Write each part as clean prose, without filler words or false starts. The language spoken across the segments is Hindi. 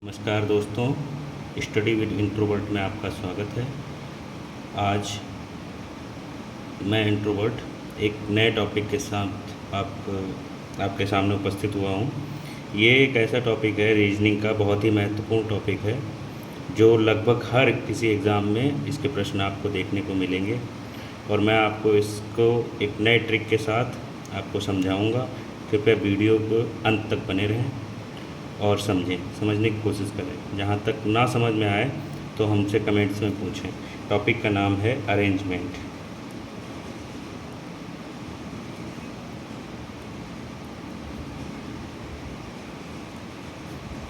नमस्कार दोस्तों, स्टडी विद इंट्रोवर्ट में आपका स्वागत है। आज मैं इंट्रोवर्ट एक नए टॉपिक के साथ आपके सामने उपस्थित हुआ हूँ। ये एक ऐसा टॉपिक है रीजनिंग का, बहुत ही महत्वपूर्ण टॉपिक है जो लगभग हर किसी एग्ज़ाम में इसके प्रश्न आपको देखने को मिलेंगे और मैं आपको इसको एक नए ट्रिक के साथ आपको समझाऊँगा। कृपया वीडियो को अंत तक बने रहें और समझने की कोशिश करें। जहाँ तक ना समझ में आए तो हमसे कमेंट्स में पूछें। टॉपिक का नाम है अरेंजमेंट।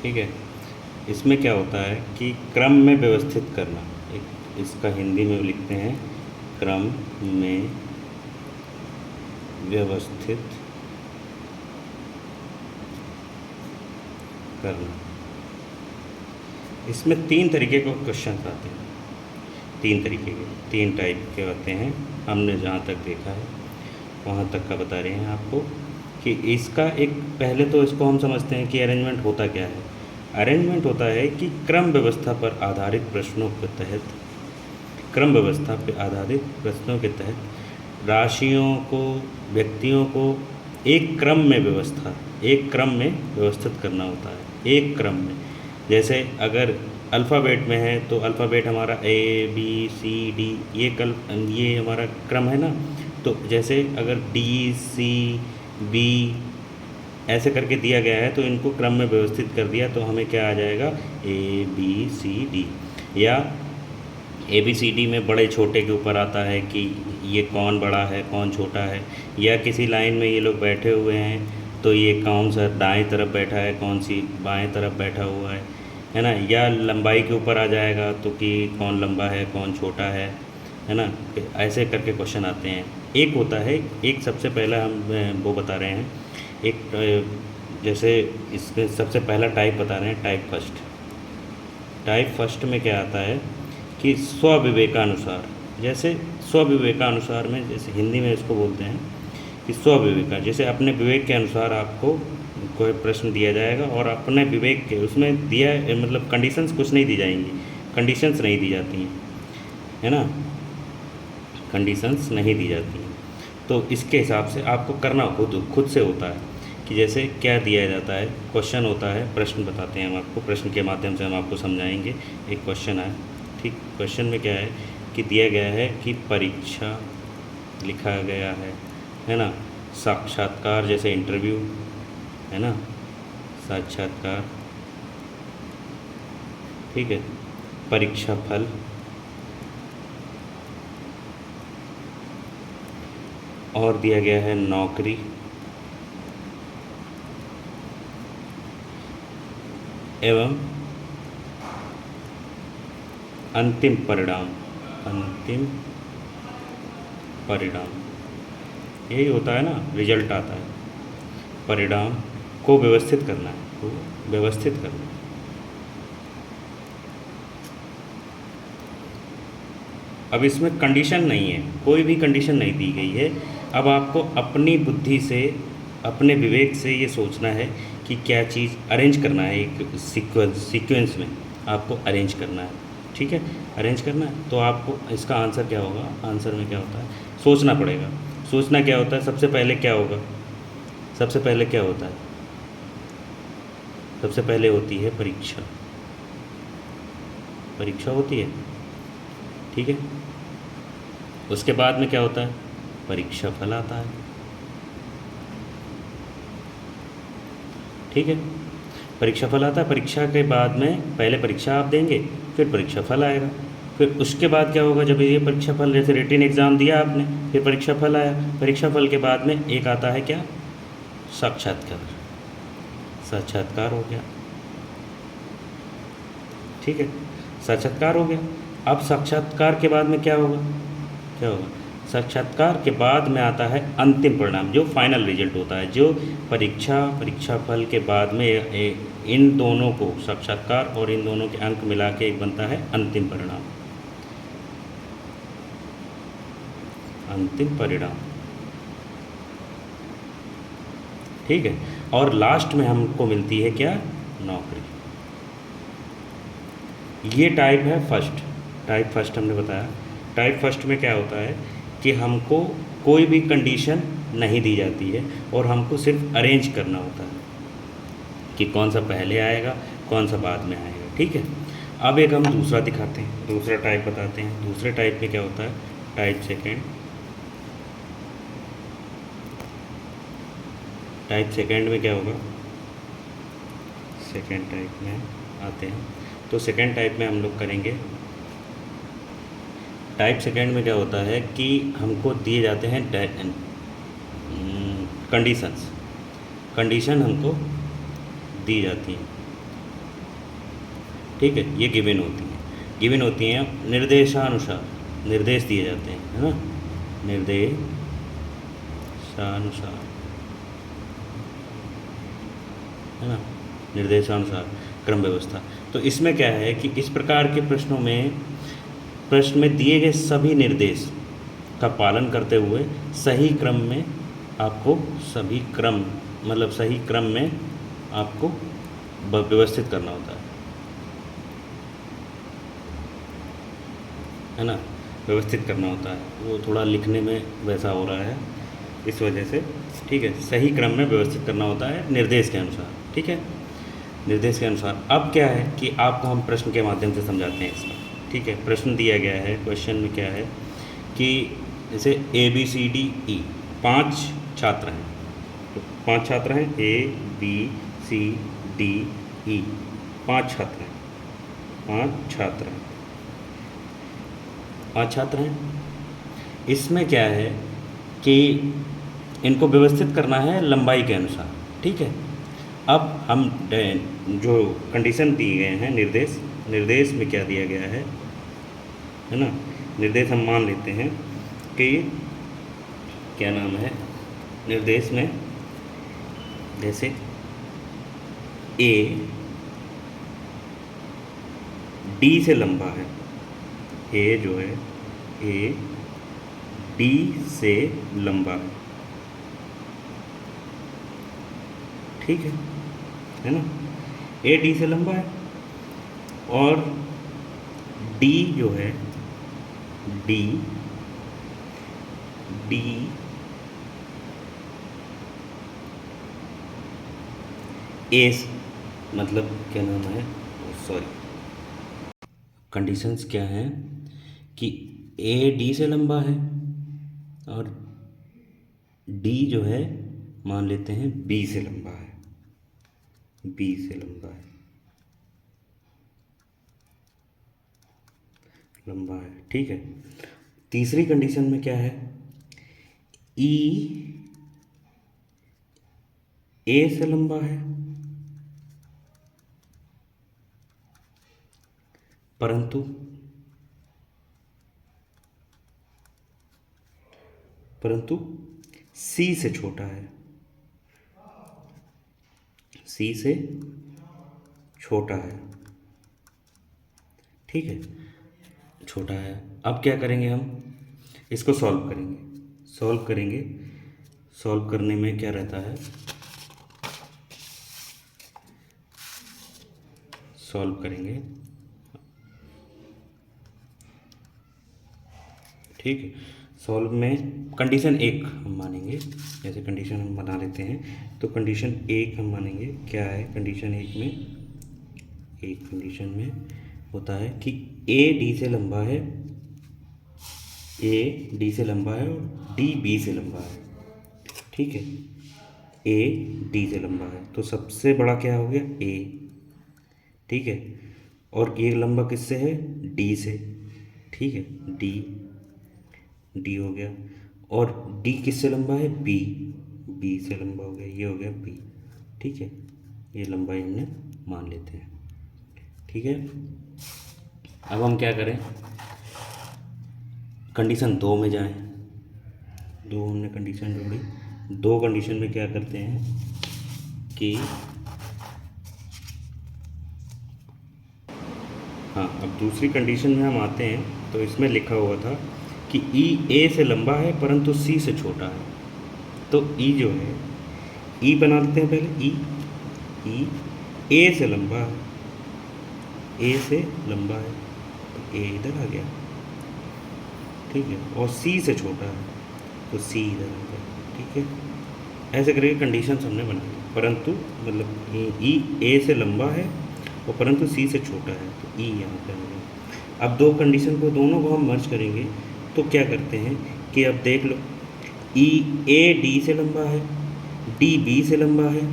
ठीक है, इसमें क्या होता है कि क्रम में व्यवस्थित करना। एक इसका हिंदी में लिखते हैं क्रम में व्यवस्थित करना। इसमें 3 तरीके के क्वेश्चन आते हैं, 3 तरीके के, 3 टाइप के आते हैं। हमने जहाँ तक देखा है वहाँ तक का बता रहे हैं आपको कि इसका एक पहले तो इसको हम समझते हैं कि अरेंजमेंट होता क्या है। अरेंजमेंट होता है कि क्रम व्यवस्था पर आधारित प्रश्नों के तहत राशियों को, व्यक्तियों को एक क्रम में व्यवस्थित करना होता है। एक क्रम में, जैसे अगर अल्फ़ाबेट में है तो अल्फ़ाबेट हमारा ABCD ये हमारा क्रम है ना। तो जैसे अगर DCB ऐसे करके दिया गया है तो इनको क्रम में व्यवस्थित कर दिया तो हमें क्या आ जाएगा ABCD। या ABCD में बड़े छोटे के ऊपर आता है कि ये कौन बड़ा है कौन छोटा है, या किसी लाइन में ये लोग बैठे हुए हैं तो ये कौन सा दाएं तरफ बैठा है कौन सी बाएं तरफ बैठा हुआ है ना। या लंबाई के ऊपर आ जाएगा तो कि कौन लंबा है कौन छोटा है ना। ऐसे करके क्वेश्चन आते हैं। एक होता है, एक सबसे पहला हम वो बता रहे हैं, एक जैसे इसमें सबसे पहला टाइप बता रहे हैं, टाइप फर्स्ट में क्या आता है कि स्वविवेकानुसार। जैसे स्वविवेकानुसार में, जैसे हिंदी में इसको बोलते हैं कि स्वविवेका, जैसे अपने विवेक के अनुसार आपको कोई प्रश्न दिया जाएगा और अपने विवेक के उसमें दिया मतलब कंडीशंस कुछ नहीं दी जाएंगी, कंडीशंस नहीं दी जाती हैं, है ना, कंडीशंस नहीं दी जाती हैं। तो इसके हिसाब से आपको करना खुद से होता है कि जैसे क्या दिया जाता है, क्वेश्चन होता है, प्रश्न बताते हैं हम आपको, प्रश्न के माध्यम से हम आपको समझाएंगे। एक क्वेश्चन है, ठीक, क्वेश्चन में क्या है कि दिया गया है कि परीक्षा लिखा गया है ना, साक्षात्कार जैसे इंटरव्यू है ना, साक्षात्कार, ठीक है, परीक्षा फल और दिया गया है नौकरी एवं अंतिम परिणाम। यही होता है ना, रिजल्ट आता है। परिणाम को व्यवस्थित करना है, अब इसमें कंडीशन नहीं है, कोई भी कंडीशन नहीं दी गई है। अब आपको अपनी बुद्धि से, अपने विवेक से ये सोचना है कि क्या चीज़ अरेंज करना है, एक सीक्वेंस में आपको अरेंज करना है। ठीक है, अरेंज करना है तो आपको इसका आंसर क्या होगा, आंसर में क्या होता है, सोचना पड़ेगा। सोचना क्या होता है, सबसे पहले क्या होगा, सबसे पहले क्या होता है, सबसे पहले होती है परीक्षा होती है, ठीक है। उसके बाद में क्या होता है, परीक्षा फल आता है, ठीक है। परीक्षा फल आता है, परीक्षा के बाद में पहले परीक्षा आप देंगे फिर परीक्षा फल आएगा। फिर उसके बाद क्या होगा, जब ये परीक्षा फल, जैसे रिटन एग्ज़ाम दिया आपने, फिर परीक्षा फल आया, परीक्षा फल के बाद में एक आता है क्या, साक्षात्कार हो गया, ठीक है, साक्षात्कार हो गया। अब साक्षात्कार के बाद में क्या होगा, साक्षात्कार के बाद में आता है अंतिम परिणाम, जो फाइनल रिजल्ट होता है, जो परीक्षा फल के बाद में इन दोनों को, साक्षात्कार और इन दोनों के अंक मिला के एक बनता है अंतिम परिणाम, ठीक है। और लास्ट में हमको मिलती है क्या, नौकरी। ये टाइप है फर्स्ट। टाइप फर्स्ट हमने बताया। टाइप फर्स्ट में क्या होता है कि हमको कोई भी कंडीशन नहीं दी जाती है और हमको सिर्फ अरेंज करना होता है कि कौन सा पहले आएगा, कौन सा बाद में आएगा। ठीक है, अब एक हम दूसरा दिखाते हैं, दूसरा टाइप बताते हैं। दूसरे टाइप में क्या होता है, टाइप सेकेंड। टाइप सेकेंड में क्या होगा, सेकेंड टाइप में आते हैं। तो सेकेंड टाइप में हम लोग करेंगे, टाइप सेकेंड में क्या होता है कि हमको दिए जाते हैं कंडीशंस। कंडीशन हमको दी जाती हैं। ठीक है, ये गिवन होती हैं। गिवन होती हैं निर्देशानुसार, निर्देश दिए जाते हैं, है ना, निर्देशानुसार, है ना, निर्देशानुसार क्रम व्यवस्था। तो इसमें क्या है कि इस प्रकार के प्रश्नों में, प्रश्न में दिए गए सभी निर्देश का पालन करते हुए सही क्रम में आपको, सभी क्रम मतलब सही क्रम में आपको व्यवस्थित करना होता है ना, व्यवस्थित करना होता है। वो थोड़ा लिखने में वैसा हो रहा है इस वजह से। ठीक है, सही क्रम में व्यवस्थित करना होता है निर्देश के अनुसार। ठीक है, निर्देश के अनुसार। अब क्या है कि आपको हम प्रश्न के माध्यम से समझाते हैं इसका। ठीक है, प्रश्न दिया गया है, क्वेश्चन में क्या है कि जैसे ABCDE 5 छात्र हैं। तो 5 छात्र हैं, ABCDE 5 छात्र हैं, 5 छात्र हैं, 5 छात्र हैं। इसमें क्या है कि इनको व्यवस्थित करना है लंबाई के अनुसार। ठीक है, अब हम जो कंडीशन दिए गए हैं, निर्देश, निर्देश में क्या दिया गया है ना, निर्देश हम मान लेते हैं कि क्या नाम है, निर्देश में जैसे A D से लंबा है, A जो है A D से लंबा है। ठीक है ना, A D से लंबा है और D जो है D A मतलब क्या नाम है, सॉरी, कंडीशंस क्या हैं कि A D से लंबा है और D जो है मान लेते हैं B से लंबा है, B से लंबा है, लंबा है। ठीक है, तीसरी कंडीशन में क्या है, E A से लंबा है परंतु C से छोटा है, C से छोटा है। ठीक है, छोटा है। अब क्या करेंगे, हम इसको सॉल्व करेंगे। सॉल्व करने में क्या रहता है, सॉल्व करेंगे। ठीक है, सॉल्व में कंडीशन 1 हम मानेंगे, जैसे कंडीशन हम बना लेते हैं। तो कंडीशन 1 हम मानेंगे क्या है, कंडीशन 1 में, एक कंडीशन में होता है कि A D से लंबा है, A D से लंबा है और D B से लंबा है। ठीक है, A D से लंबा है तो सबसे बड़ा क्या हो गया, A। ठीक है, और ये लंबा किससे है, D से। ठीक है, D हो गया, और D किससे लंबा है, B से लंबा हो गया, ये हो गया B। ठीक है, ये लंबाई हमने मान लेते हैं। ठीक है, अब हम क्या करें, कंडीशन 2 में जाएं। 2 हमने कंडीशन जोड़ी, 2 कंडीशन में क्या करते हैं कि हाँ, अब दूसरी कंडीशन में हम आते हैं। तो इसमें लिखा हुआ था कि E A से लंबा है परंतु C से छोटा है। तो E जो है, E बना लेते हैं पहले, E A से लंबा है ए से लंबा है तो ए इधर आ गया, ठीक है, और सी से छोटा है तो सी इधर आ गया, ठीक है। ऐसे करके कंडीशन हमने बनाई, परंतु मतलब ई ए से लंबा है और परंतु सी से छोटा है तो ई यहाँ पे आ गया। अब दो कंडीशन को दोनों को हम मर्ज करेंगे तो क्या करते हैं कि अब देख लो, ई ए डी से लंबा है, डी बी से लंबा है,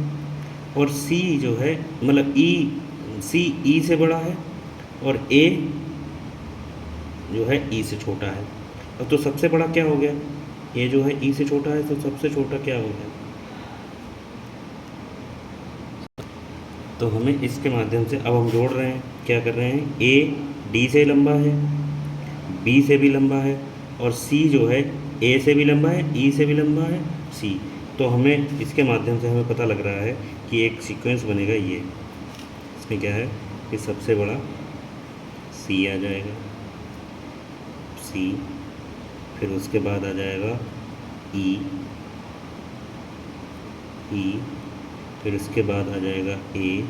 और सी जो है मतलब ई सी ई से बड़ा है और ए जो है ई से छोटा है। अब तो सबसे बड़ा क्या हो गया, ये जो है ई से छोटा है तो सबसे छोटा क्या हो गया। तो हमें इसके माध्यम से अब हम जोड़ रहे हैं, क्या कर रहे हैं, ए डी से लंबा है, बी से भी लंबा है, और सी जो है ए से भी लंबा है, ई से भी लंबा है, सी। तो हमें इसके माध्यम से हमें पता लग रहा है कि एक सीक्वेंस बनेगा ये, इसमें क्या है कि सबसे बड़ा सी आ जाएगा, सी, फिर उसके बाद आ जाएगा ई, ई, फिर उसके बाद आ जाएगा ए,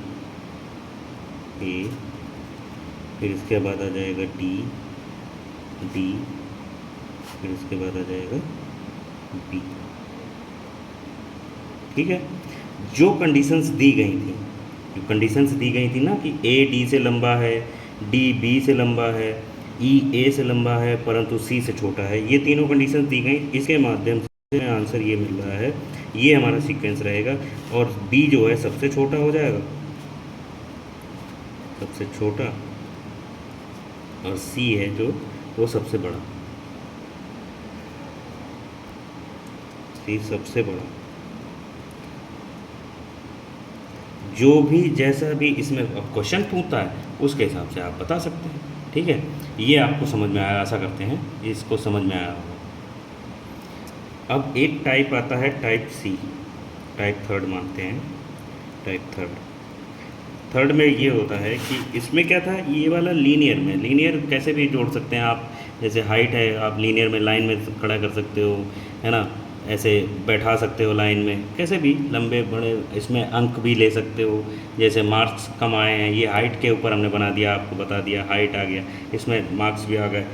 ए, फिर उसके बाद आ जाएगा डी, डी, फिर उसके बाद आ जाएगा बी, ठीक है। जो कंडीशंस दी गई थी, जो कंडीशंस दी गई थी ना कि ए डी से लंबा है, डी बी से लंबा है, ई ए से लंबा है परंतु सी से छोटा है, ये तीनों कंडीशंस दी गई, इसके माध्यम से आंसर ये मिल रहा है, ये हमारा सीक्वेंस रहेगा। और बी जो है सबसे छोटा हो जाएगा, सबसे छोटा, और सी है जो वो सबसे बड़ा, सी सबसे बड़ा। जो भी जैसा भी इसमें अब क्वेश्चन पूछता है उसके हिसाब से आप बता सकते हैं, ठीक है। ये आपको समझ में आया, आशा करते हैं इसको समझ में आया होगा। अब एक टाइप आता है टाइप सी, टाइप थर्ड मानते हैं, टाइप थर्ड। थर्ड में ये होता है कि इसमें क्या था, ये वाला लीनियर में, लीनियर कैसे भी जोड़ सकते हैं आप, जैसे हाइट है आप लीनियर में लाइन में खड़ा कर सकते हो, है ना, ऐसे बैठा सकते हो लाइन में, कैसे भी लंबे बड़े, इसमें अंक भी ले सकते हो, जैसे मार्क्स कम आए हैं ये हाइट के ऊपर हमने बना दिया, आपको बता दिया हाइट आ गया, इसमें मार्क्स भी आ गए,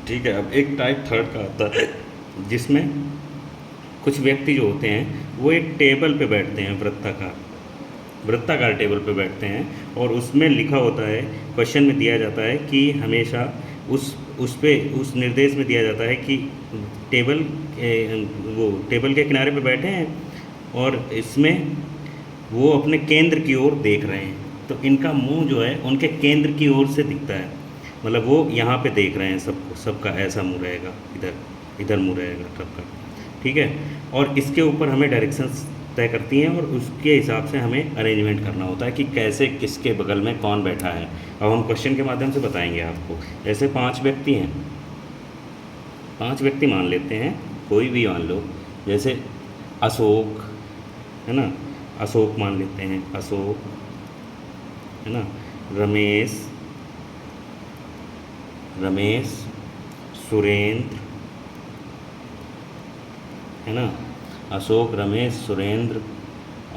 ठीक है। अब एक टाइप थर्ड का आता है जिसमें कुछ व्यक्ति जो होते हैं वो एक टेबल पे बैठते हैं, वृत्ताकार टेबल पे बैठते हैं, और उसमें लिखा होता है, क्वेश्चन में दिया जाता है कि हमेशा उस पे उस निर्देश में दिया जाता है कि वो टेबल के किनारे पे बैठे हैं और इसमें वो अपने केंद्र की ओर देख रहे हैं, तो इनका मुंह जो है उनके केंद्र की ओर से दिखता है, मतलब वो यहाँ पे देख रहे हैं सबको, सबका ऐसा मुंह रहेगा, इधर मुंह रहेगा सबका, ठीक है। और इसके ऊपर हमें डायरेक्शंस तय करती हैं और उसके हिसाब से हमें अरेंजमेंट करना होता है कि कैसे किसके बगल में कौन बैठा है। अब हम क्वेश्चन के माध्यम से बताएंगे आपको। जैसे 5 व्यक्ति हैं, 5 व्यक्ति मान लेते हैं, कोई भी मान लो, जैसे अशोक है ना, अशोक मान लेते हैं, अशोक है ना, रमेश, सुरेंद्र है ना, अशोक, रमेश, सुरेंद्र,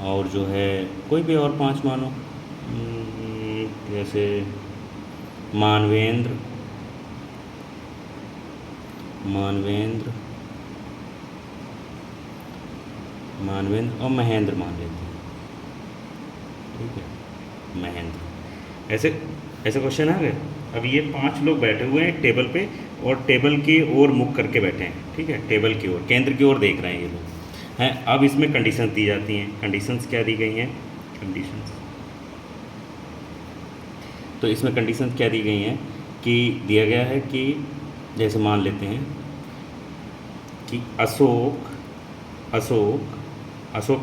और जो है कोई भी और 5 मानो, जैसे मानवेंद्र और महेंद्र मान लेते हैं, ठीक है, महेंद्र। ऐसे क्वेश्चन आ गए। अब ये 5 लोग बैठे हुए हैं टेबल पे और टेबल की ओर मुख करके बैठे हैं, ठीक है, टेबल की ओर, केंद्र की ओर देख रहे हैं ये लोग हैं। अब इसमें कंडीशंस दी जाती हैं। कंडीशंस क्या दी गई हैं, तो इसमें कंडीशंस क्या दी गई हैं कि दिया गया है कि जैसे मान लेते हैं कि अशोक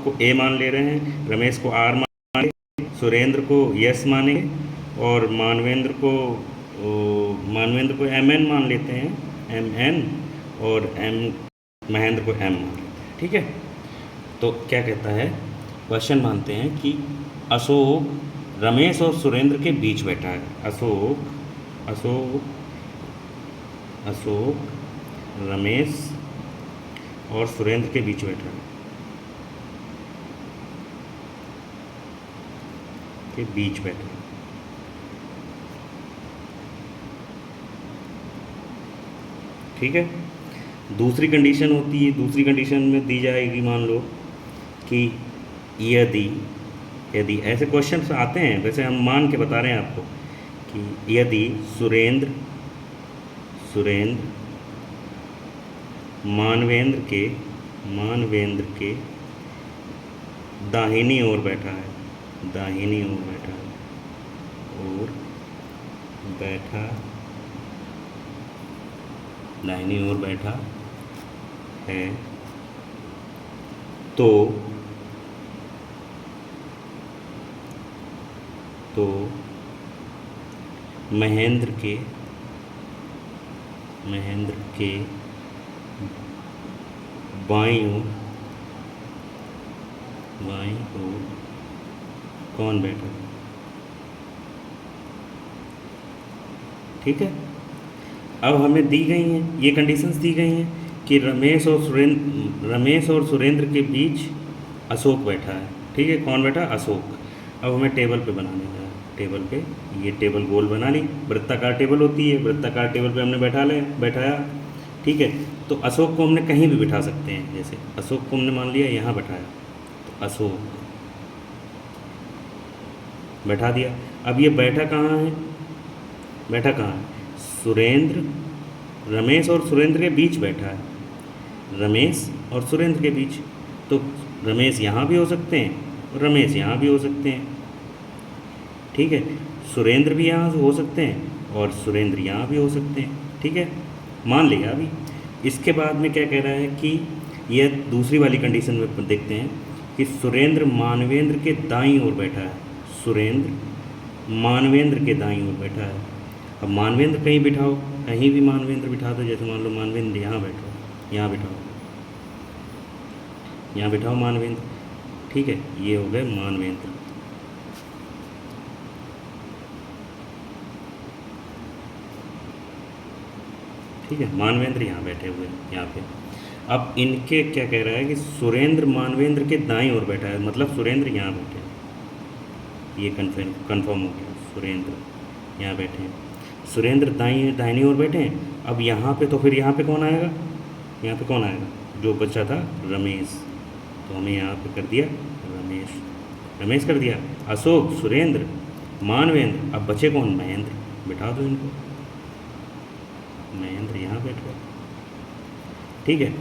को ए मान ले रहे हैं, रमेश को आर मान, सुरेंद्र को यस मानेंगे, और मानवेंद्र को एम एन मान लेते हैं, एम एन, और महेंद्र को एम मान लेते हैं, ठीक है। तो क्या कहता है, क्वेश्चन मानते हैं कि अशोक रमेश और सुरेंद्र के बीच बैठा है, अशोक रमेश और सुरेंद्र के बीच बैठा है, के बीच बैठा है, ठीक है। दूसरी कंडीशन होती है, दूसरी कंडीशन में दी जाएगी, मान लो कि यदि यदि ऐसे क्वेश्चंस आते हैं, वैसे हम मान के बता रहे हैं आपको कि यदि सुरेंद्र मानवेंद्र के दाहिनी ओर बैठा है, दाहिनी ओर बैठा है, तो महेंद्र के बाईं ओर कौन बैठा है? ठीक है। अब हमें दी गई हैं ये कंडीशंस दी गई हैं कि रमेश और सुरेंद्र के बीच अशोक बैठा है। ठीक है, कौन बैठा? अशोक। अब हमें टेबल पे बनाने का है, टेबल पे ये टेबल गोल बना ली, वृत्ताकार टेबल होती है, वृत्ताकार टेबल पे हमने बैठाया। ठीक है, तो अशोक को हमने कहीं भी बिठा सकते हैं, जैसे अशोक को हमने मान लिया यहाँ बैठाया, तो अशोक बैठा दिया। अब ये बैठा कहाँ है? रमेश और सुरेंद्र के बीच बैठा है, रमेश और सुरेंद्र के बीच, तो रमेश यहाँ भी हो सकते हैं और रमेश यहाँ भी हो सकते हैं। ठीक है, सुरेंद्र भी यहाँ हो सकते हैं और सुरेंद्र यहाँ भी हो सकते हैं। ठीक है, मान लिया। अभी इसके बाद में क्या कह रहा है कि यह दूसरी वाली कंडीशन में देखते हैं कि सुरेंद्र मानवेंद्र के दाईं ओर बैठा है, अब मानवेंद्र कहीं बिठाओ, कहीं भी मानवेंद्र बिठा दो, जैसे मान लो मानवेंद्र यहाँ बिठाओ मानवेंद्र। ठीक है, ये हो गए मानवेंद्र। ठीक है, मानवेंद्र यहाँ बैठे हुए हैं यहाँ पे। अब इनके क्या कह रहा है कि सुरेंद्र मानवेंद्र के दाईं ओर बैठा है, मतलब सुरेंद्र यहाँ बैठे हैं, ये कन्फर्म हो गया, सुरेंद्र यहाँ बैठे हैं, सुरेंद्र दाहिनी ओर बैठे हैं। अब यहाँ पे, तो फिर यहाँ पे कौन आएगा? जो बच्चा था रमेश, तो हमें यहाँ पे कर दिया रमेश कर दिया, अशोक, सुरेंद्र, मानवेंद्र, अब बचे कौन? महेंद्र। बिठा दो इनको, महेंद्र यहाँ बैठ गए। ठीक है,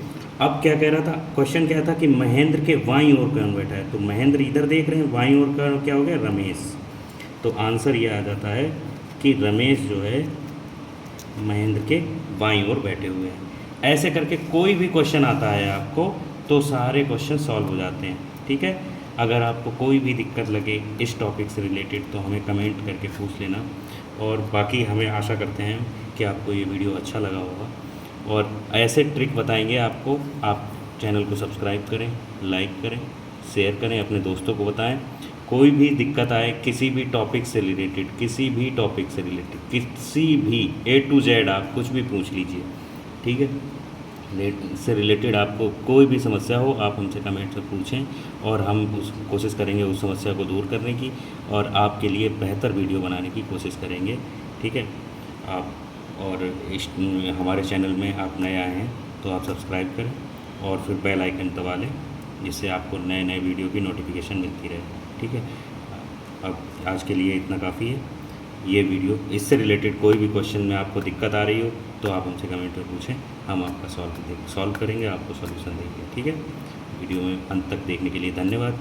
अब क्या कह रहा था? क्वेश्चन क्या था कि महेंद्र के बाईं ओर कौन बैठा है, तो महेंद्र इधर देख रहे हैं, बाईं ओर का क्या हो गया? रमेश। तो आंसर ये आ जाता है कि रमेश जो है महेंद्र के बाईं ओर बैठे हुए हैं। ऐसे करके कोई भी क्वेश्चन आता है आपको तो सारे क्वेश्चन सॉल्व हो जाते हैं। ठीक है, अगर आपको कोई भी दिक्कत लगे इस टॉपिक से रिलेटेड तो हमें कमेंट करके पूछ लेना, और बाकी हमें आशा करते हैं कि आपको ये वीडियो अच्छा लगा होगा, और ऐसे ट्रिक बताएंगे आपको। आप चैनल को सब्सक्राइब करें, लाइक करें, शेयर करें, अपने दोस्तों को बताएं। कोई भी दिक्कत आए किसी भी टॉपिक से रिलेटेड, किसी भी A to Z आप कुछ भी पूछ लीजिए। ठीक है, से रिलेटेड आपको कोई भी समस्या हो आप हमसे कमेंट में पूछें, और हम कोशिश करेंगे उस समस्या को दूर करने की और आपके लिए बेहतर वीडियो बनाने की कोशिश करेंगे। ठीक है, आप और हमारे चैनल में आप नए आए हैं तो आप सब्सक्राइब करें और फिर बेल आइकन दबा लें, जिससे आपको नए वीडियो की नोटिफिकेशन मिलती रहे। ठीक है, अब आज के लिए इतना काफ़ी है। ये वीडियो, इससे रिलेटेड कोई भी क्वेश्चन में आपको दिक्कत आ रही हो तो आप हमसे कमेंट में पूछें, हम आपका सॉल्व करेंगे, आपको सॉल्यूशन देंगे। ठीक है, वीडियो में अंत तक देखने के लिए धन्यवाद।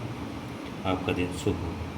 आपका दिन शुभ हो।